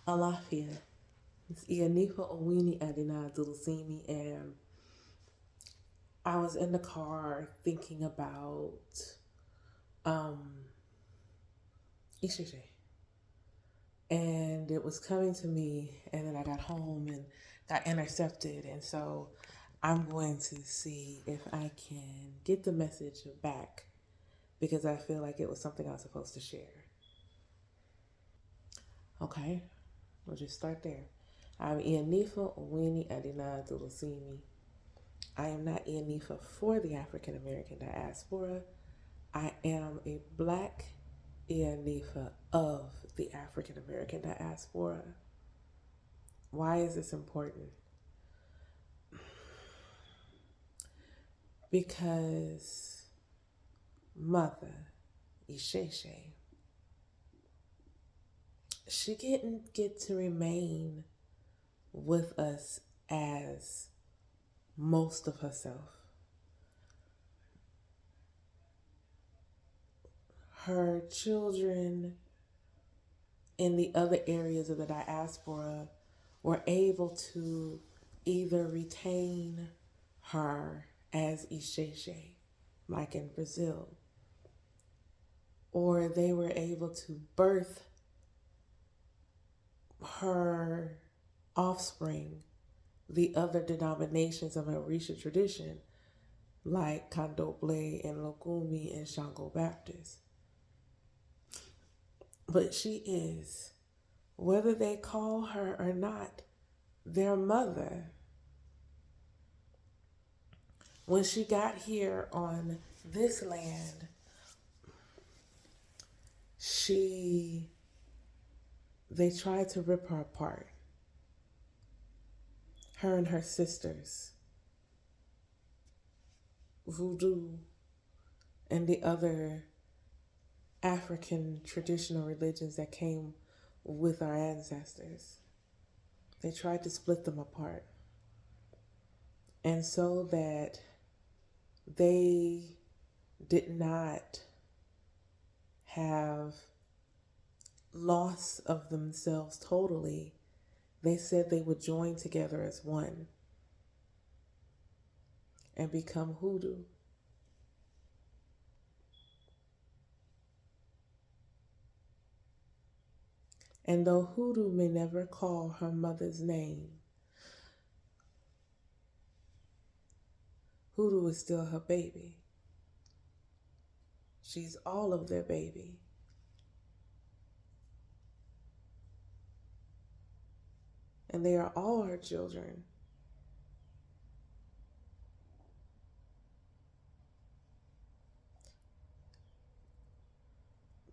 Alafia. It's Ianifa Owini Adina Dulusimi, and I was in the car thinking about um Ishishe. And it was coming to me, and then I got home and got intercepted, and so I'm going to see if I can get the message back because I feel like it was something I was supposed to share. Okay, we'll just start there. I'm Ianifa Owini Adina Dulusimi. I am not Ianifa for the African American diaspora. I am a black Ianifa of the African American diaspora. Why is this important? Because Mother, Isheshe, she didn't get to remain with us as most of herself. Her children in the other areas of the diaspora were able to either retain her as Isheshe, like in Brazil, or they were able to birth her offspring, the other denominations of Orisha tradition, like Kandoble and Logumi and Shango Baptist. But she is, whether they call her or not, their mother. When she got here on this land, she they tried to rip her apart. Her and her sisters, voodoo, and the other African traditional religions that came with our ancestors. They tried to split them apart. And so that they did not have loss of themselves totally, they said they would join together as one and become hoodoo. And though hoodoo may never call her mother's name, hoodoo is still her baby. She's all of their baby. And they are all her children.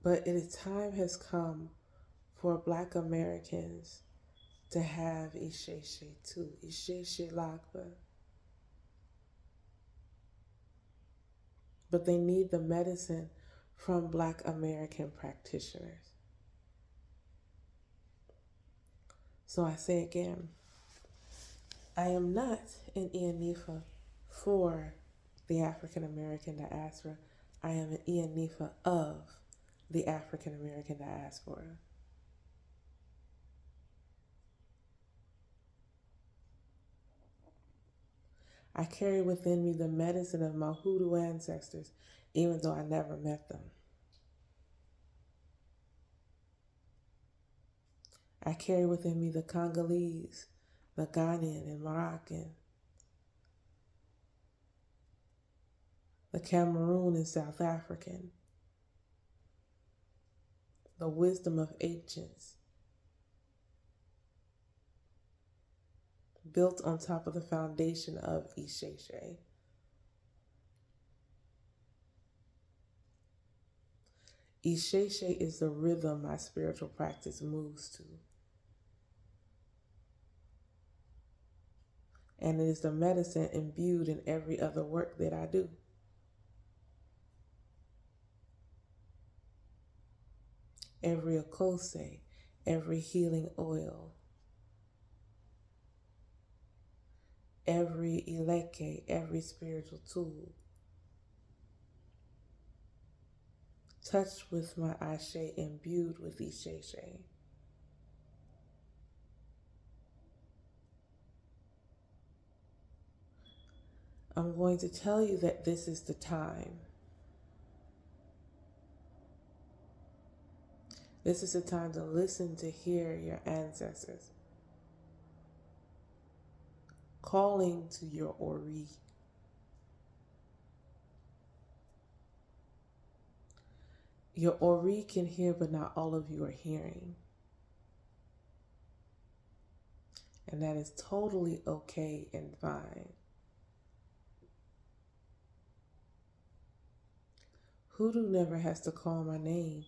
But time has come for Black Americans to have Isheshe too, Isheshe Lakba. But they need the medicine from Black American practitioners. So I say again, I am not an Ianifa for the African American diaspora. I am an Ianifa of the African American diaspora. I carry within me the medicine of my hoodoo ancestors, even though I never met them. I carry within me the Congolese, the Ghanaian and Moroccan, the Cameroon and South African, the wisdom of ancients, built on top of the foundation of Isheshe. Isheshe is the rhythm my spiritual practice moves to. And it is the medicine imbued in every other work that I do. Every okose, every healing oil, every ileke, every spiritual tool, touched with my ashe, imbued with Isheshe. I'm going to tell you that this is the time. This is the time to listen to hear your ancestors calling to your Ori. Your Ori can hear, but not all of you are hearing. And that is totally okay and fine. Hoodoo never has to call my name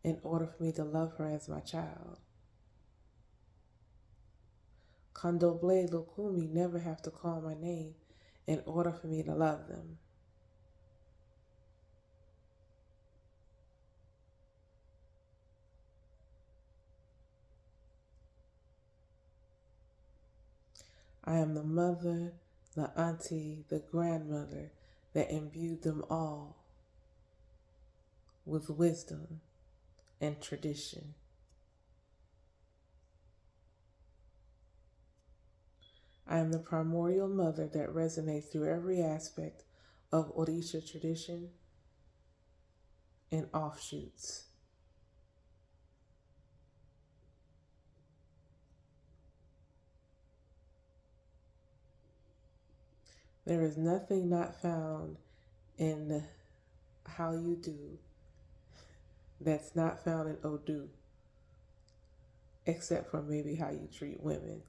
in order for me to love her as my child. Kandoble Lokumi never have to call my name in order for me to love them. I am the mother, the auntie, the grandmother that imbued them all with wisdom and tradition. I am the primordial mother that resonates through every aspect of Orisha tradition and offshoots. There is nothing not found in how you do that's not found in Odu, except for maybe how you treat women.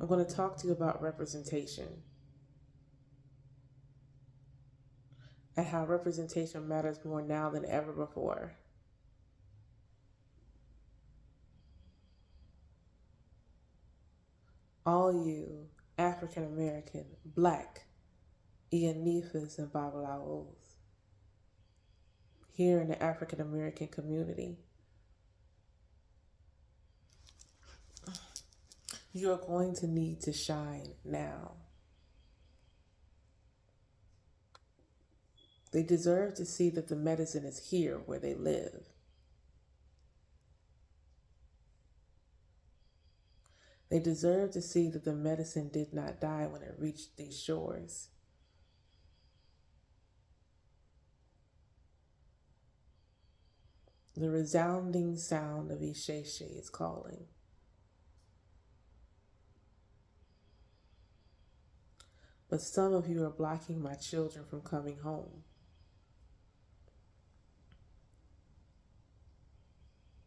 I'm going to talk to you about representation and how representation matters more now than ever before. All you African American, Black, Ianifas, and Babalaos here in the African American community, you are going to need to shine now. They deserve to see that the medicine is here where they live. They deserve to see that the medicine did not die when it reached these shores. The resounding sound of Isheshe is calling. But some of you are blocking my children from coming home.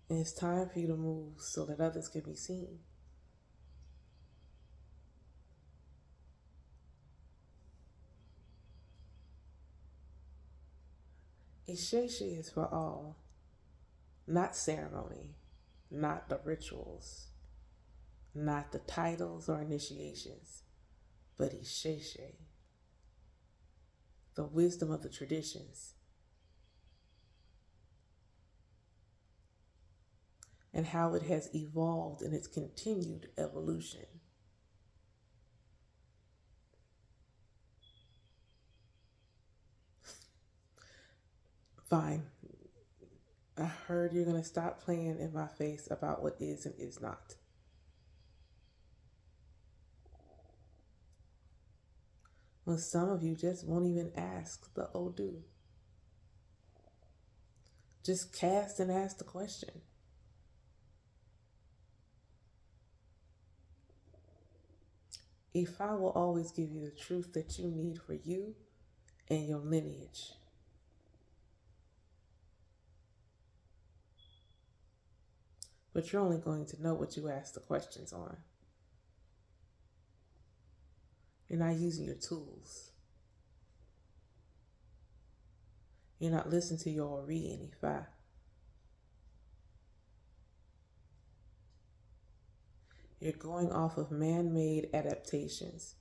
And it's time for you to move so that others can be seen. Isheshe is for all, not ceremony, not the rituals, not the titles or initiations, but Isheshe, the wisdom of the traditions, and how it has evolved in its continued evolution. Fine. I heard you're going to stop playing in my face about what is and is not. Well, some of you just won't even ask the Odu. Just cast and ask the question. Ifa will always give you the truth that you need for you and your lineage. But you're only going to know what you ask the questions on. You're not using your tools. You're not listening to your Ori and Ifa. You're going off of man-made adaptations.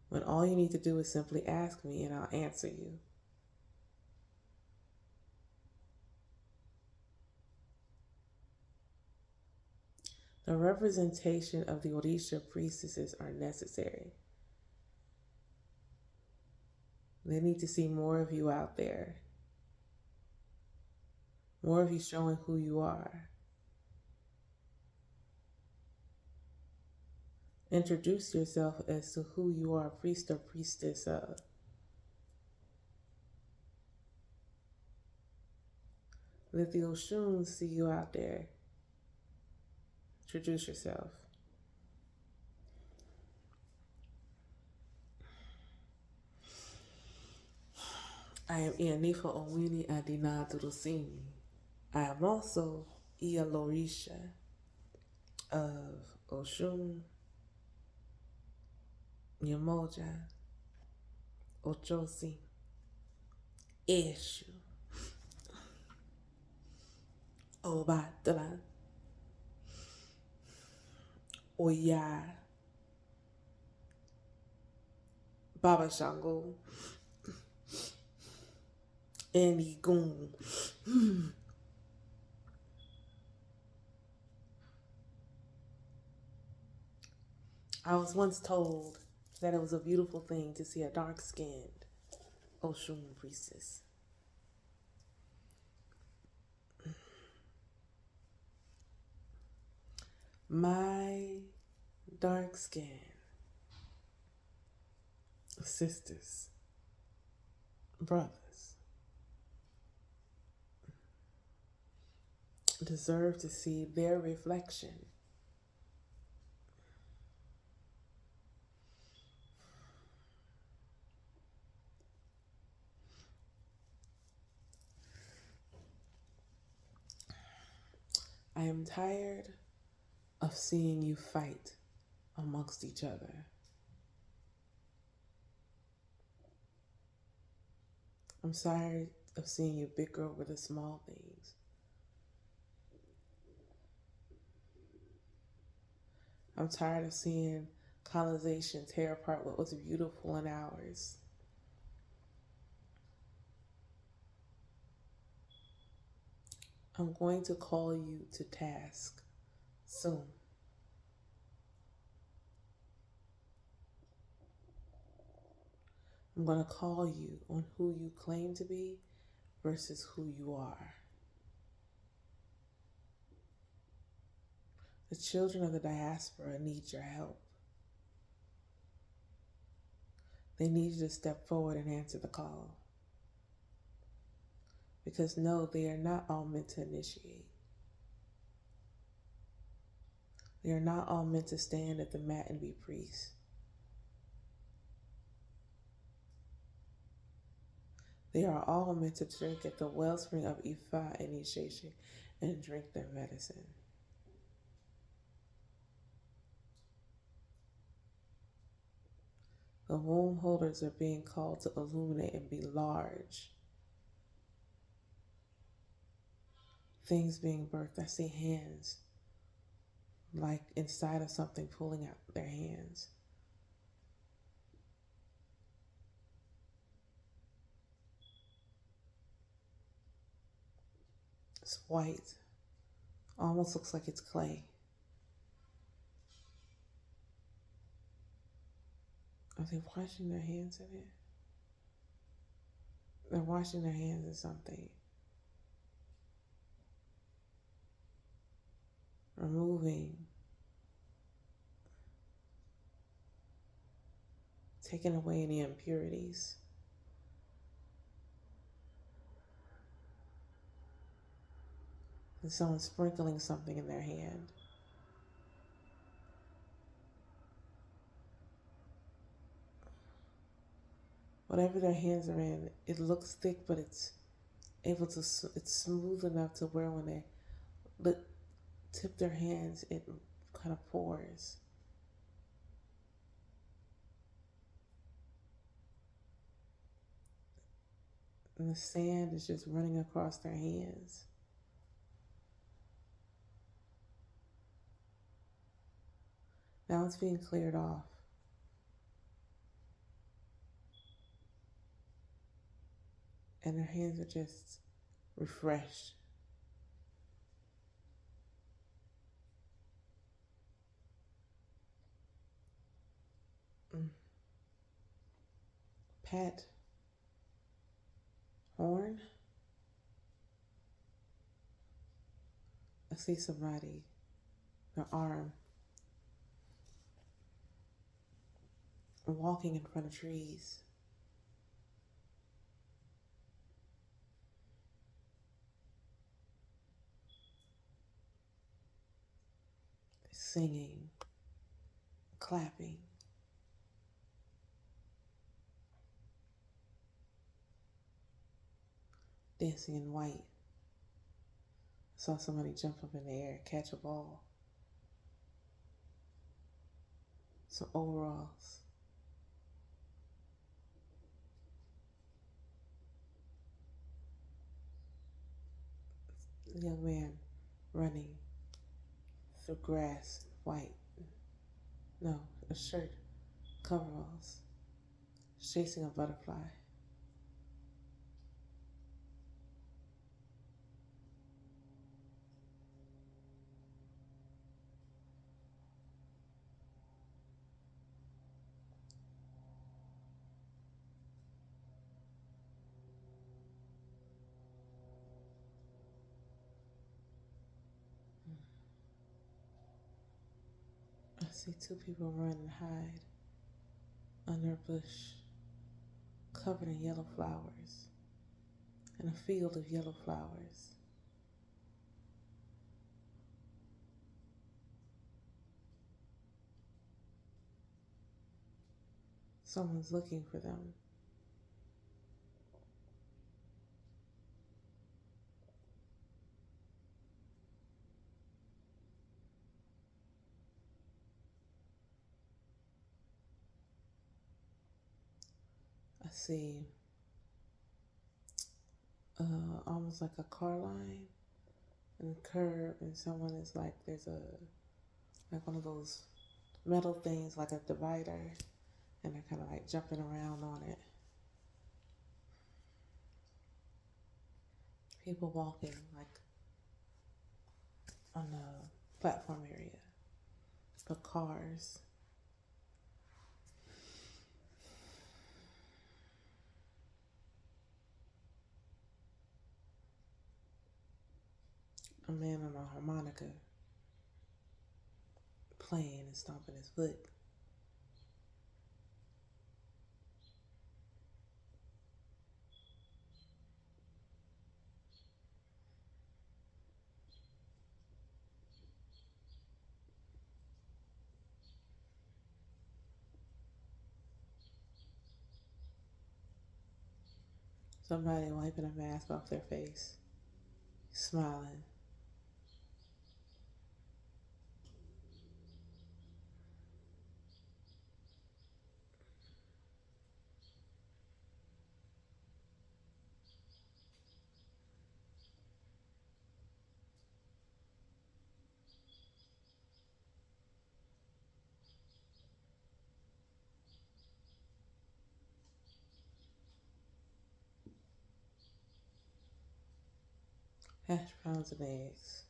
When all you need to do is simply ask me and I'll answer you. The representation of the Orisha priestesses are necessary. They need to see more of you out there. More of you showing who you are. Introduce yourself as to who you are, priest or priestess of. Let the Oshun see you out there. Introduce yourself. I am Ianifa Owini Adina Durusimi. I am also Ia Lorisha of Oshun, Nyamoja, Ochosi, Eshu, Obatra, Oya, Baba Shango, and Igun. I was once told that it was a beautiful thing to see a dark-skinned Oshun priestess. My dark-skinned sisters, brothers, deserve to see their reflection I am tired of seeing you fight amongst each other. I'm tired of seeing you bicker over the small things. I'm tired of seeing colonization tear apart what was beautiful in ours. I'm going to call you to task soon. I'm going to call you on who you claim to be versus who you are. The children of the diaspora need your help. They need you to step forward and answer the call. Because no, they are not all meant to initiate. They are not all meant to stand at the mat and be priests. They are all meant to drink at the wellspring of Ifa and Isheshe and drink their medicine. The womb holders are being called to illuminate and be large. Things being birthed. I see hands like inside of something pulling out their hands. It's white. Almost looks like it's clay. Are they washing their hands in it? They're washing their hands in something. Removing. Taking away any impurities. And someone's sprinkling something in their hand. Whatever their hands are in, it looks thick, but it's smooth enough to where when they tip their hands, it kind of pours. And the sand is just running across their hands. Now it's being cleared off. And their hands are just refreshed. Pat Horn. I see somebody, their arm, walking in front of trees, singing, clapping, dancing in white. I saw somebody jump up in the air, catch a ball, some overalls. A young man running through grass, white, no, a shirt, coveralls, chasing a butterfly. I see two people run and hide under a bush covered in yellow flowers, in a field of yellow flowers. Someone's looking for them. I see almost like a car line and a curb, and someone is like, there's a, like one of those metal things like a divider, and they're kind of like jumping around on it. People walking like on the platform area, but cars. A man on a harmonica playing and stomping his foot. Somebody wiping a mask off their face, smiling. Hash browns and eggs.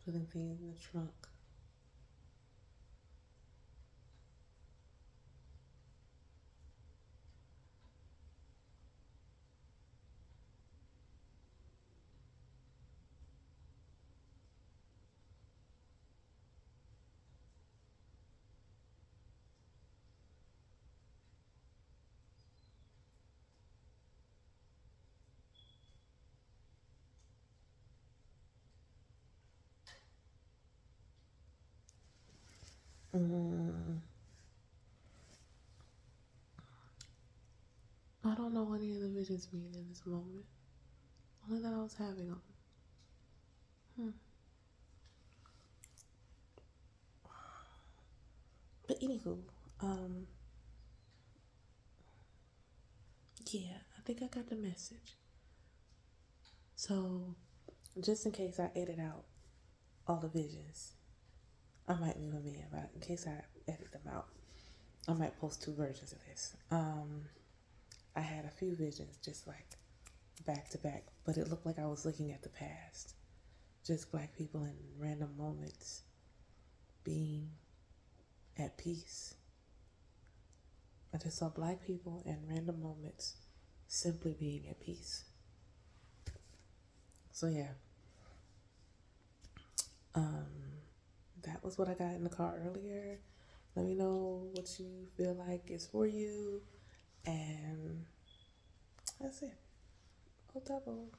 Putting things in the trunk. Mm, I don't know what any of the visions mean in this moment. Only that I was having them. Hmm. But anywho, um, yeah, I think I got the message. So, just in case I edit out all the visions, I might leave them in, but in case I edit them out, I might post two versions of this. I had a few visions just like back to back, but it looked like I was looking at the past. Just black people in random moments being at peace. I just saw black people in random moments simply being at peace. So yeah, um, that was what I got in the car earlier. Let me know what you feel like is for you, and that's it. Oh, double.